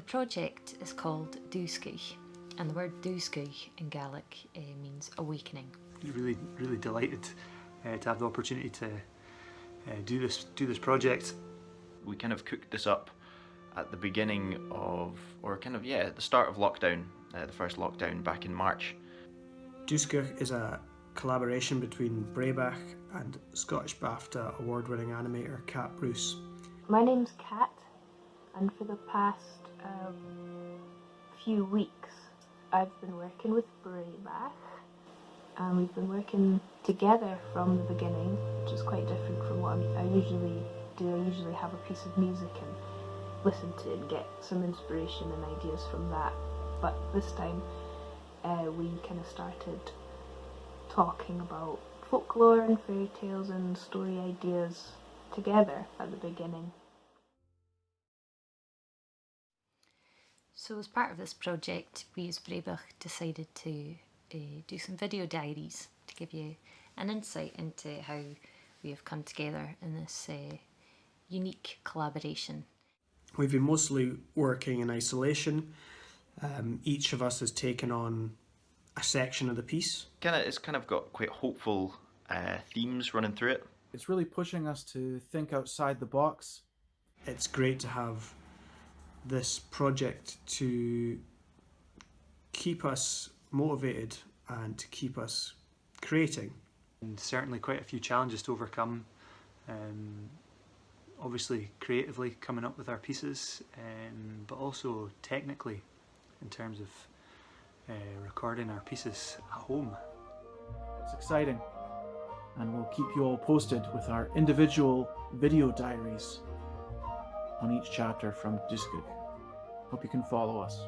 project is called Dùsgadh, and the word Dùsgadh in Gaelic means awakening. Really delighted to have the opportunity to do this project. We kind of cooked this up at the beginning of, at the start of lockdown, the first lockdown back in March. Dùsgadh is a collaboration between Breabach and Scottish BAFTA award-winning animator Kat Bruce. My name's Kat, and for the past few weeks I've been working with Breabach, and we've been working together from the beginning, which is quite different from what I usually do. I usually have a piece of music and listen to it and get some inspiration and ideas from that, but this time we kind of started talking about folklore and fairy tales and story ideas together at the beginning. So as part of this project, we as Breabach decided to do some video diaries to give you an insight into how we have come together in this unique collaboration. We've been mostly working in isolation. Each of us has taken on a section of the piece. It's kind of got quite hopeful themes running through it. It's really pushing us to think outside the box. It's great to have this project to keep us motivated and to keep us creating. And certainly quite a few challenges to overcome. Obviously creatively coming up with our pieces, but also technically in terms of recording our pieces at home. It's exciting, and we'll keep you all posted with our individual video diaries on each chapter from Dùsgadh. Hope you can follow us.